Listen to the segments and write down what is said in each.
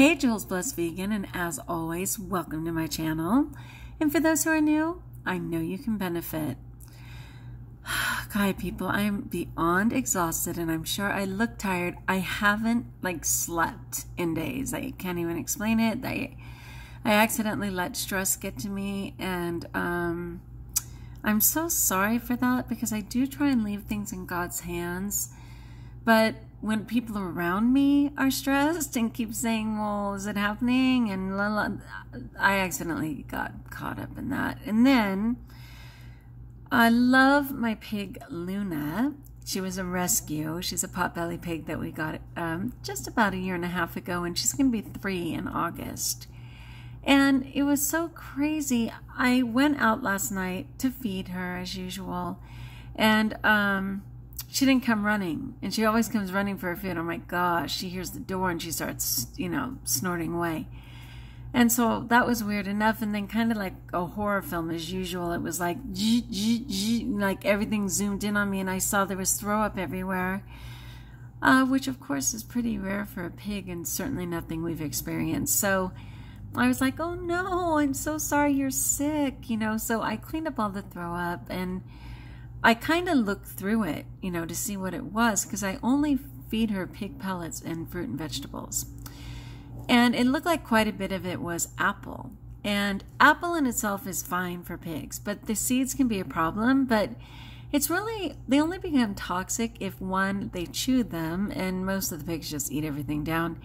Hey Jules Blessed Vegan, and as always, welcome to my channel. And for those who are new, I know you can benefit. God, people, I am beyond exhausted, and I'm sure I look tired. I haven't slept in days. I can't even explain it. I accidentally let stress get to me, and I'm so sorry for that, because I do try and leave things in God's hands. But when people around me are stressed and keep saying, well, is it happening? And I accidentally got caught up in that. And then I love my pig, Luna. She was a rescue. She's a potbelly pig that we got just about 1.5 years ago, and she's going to be 3 in August. And it was so crazy. I went out last night to feed her as usual, and she didn't come running, and she always comes running for her food. Oh my gosh, she hears the door and she starts, snorting away. And so that was weird enough. And then kind of like a horror film as usual, it was like everything zoomed in on me, and I saw there was throw up everywhere, which of course is pretty rare for a pig and certainly nothing we've experienced. So I was like, oh no, I'm so sorry you're sick, So I cleaned up all the throw up, and I kind of looked through it, to see what it was, because I only feed her pig pellets and fruit and vegetables. And it looked like quite a bit of it was apple. And apple in itself is fine for pigs, but the seeds can be a problem. But it's really, they only become toxic if, one, they chew them, and most of the pigs just eat everything down,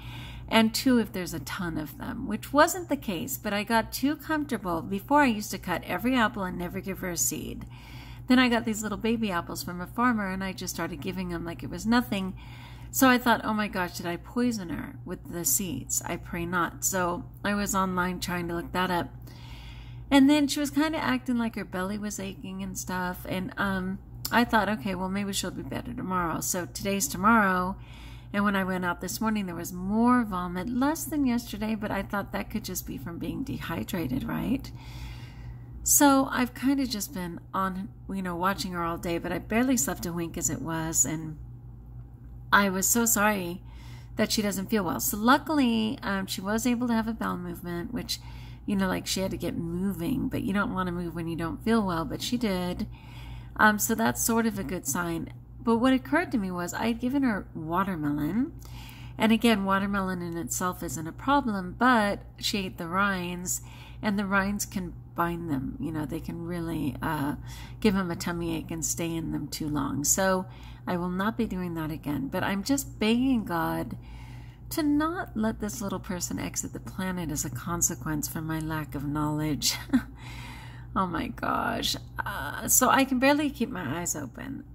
and two, if there's a ton of them, which wasn't the case. But I got too comfortable. Before, I used to cut every apple and never give her a seed. Then I got these little baby apples from a farmer, and I just started giving them like it was nothing. So I thought, oh my gosh, did I poison her with the seeds? I pray not. So I was online trying to look that up. And then she was kind of acting like her belly was aching and stuff. And I thought, okay, well, maybe she'll be better tomorrow. So today's tomorrow. And when I went out this morning, there was more vomit, less than yesterday, but I thought that could just be from being dehydrated, right? So I've kind of just been on, watching her all day, but I barely slept a wink as it was. And I was so sorry that she doesn't feel well. So luckily, she was able to have a bowel movement, which, she had to get moving, but you don't want to move when you don't feel well, but she did. So that's sort of a good sign. But what occurred to me was I had given her watermelon. And again, watermelon in itself isn't a problem, but she ate the rinds, and the rinds can bind them. They can really give them a tummy ache and stay in them too long. So I will not be doing that again. But I'm just begging God to not let this little person exit the planet as a consequence from my lack of knowledge. Oh my gosh. So I can barely keep my eyes open.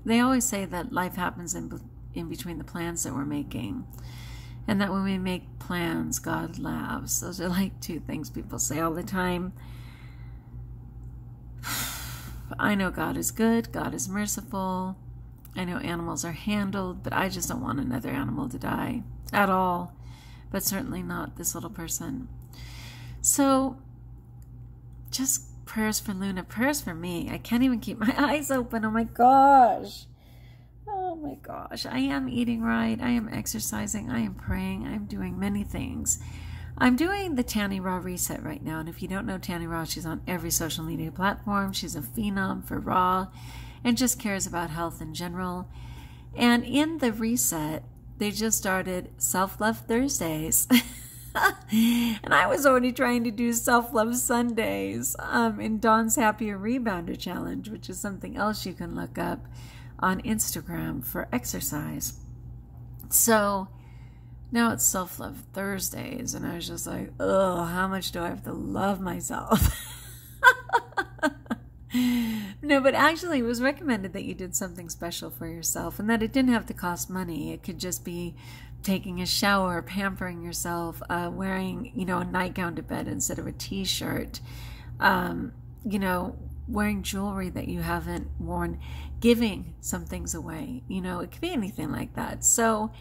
They always say that life happens in between the plans that we're making, and that when we make plans, God laughs. Those are like two things people say all the time. I know God is good, God is merciful. I know animals are handled, but I just don't want another animal to die at all, but certainly not this little person. So just prayers for Luna, prayers for me. I can't even keep my eyes open. Oh my gosh. Oh my gosh, I am eating right, I am exercising, I am praying, I am doing many things. I'm doing the Tanny Raw Reset right now, and if you don't know Tanny Raw, she's on every social media platform. She's a phenom for raw and just cares about health in general. And in the reset, they just started Self-Love Thursdays. And I was already trying to do Self-Love Sundays in Dawn's Happier Rebounder Challenge, which is something else you can look up on Instagram for exercise. So now it's Self-Love Thursdays, and I was just like, oh, how much do I have to love myself? No, but actually it was recommended that you did something special for yourself, and that it didn't have to cost money. It could just be taking a shower, pampering yourself, wearing, a nightgown to bed instead of a t-shirt, wearing jewelry that you haven't worn, giving some things away. It could be anything like that. So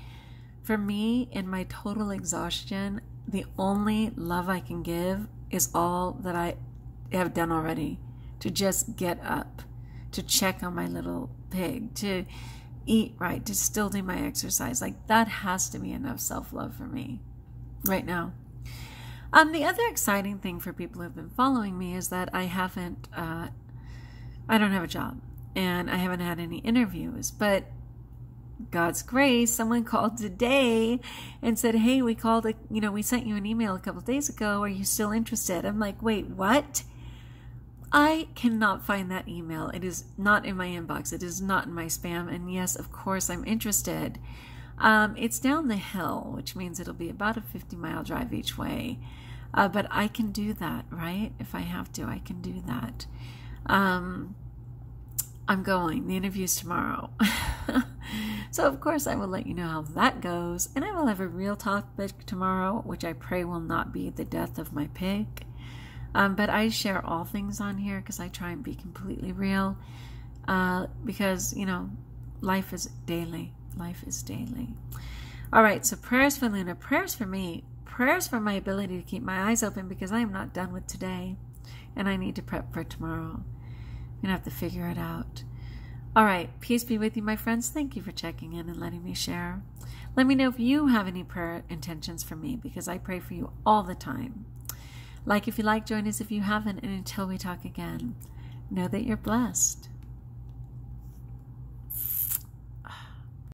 for me, in my total exhaustion, the only love I can give is all that I have done already. To just get up, to check on my little pig, to eat right, to still do my exercise. Like, that has to be enough self-love for me right now. The other exciting thing for people who've been following me is that I don't have a job and I haven't had any interviews, but God's grace, someone called today and said, hey, we sent you an email a couple of days ago. Are you still interested? I'm like, wait, what? I cannot find that email. It is not in my inbox. It is not in my spam. And yes, of course, I'm interested. It's down the hill, which means it'll be about a 50-mile drive each way. But I can do that, right? If I have to, I can do that. I'm going. The interview's tomorrow. So, of course, I will let you know how that goes. And I will have a real topic tomorrow, which I pray will not be the death of my pig. But I share all things on here because I try and be completely real. Because, life is daily. Life is daily. All right, so prayers for Luna, prayers for me, prayers for my ability to keep my eyes open because I am not done with today. And I need to prep for tomorrow. I'm going to have to figure it out. All right, peace be with you, my friends. Thank you for checking in and letting me share. Let me know if you have any prayer intentions for me because I pray for you all the time. Like if you like, join us if you haven't. And until we talk again, know that you're blessed.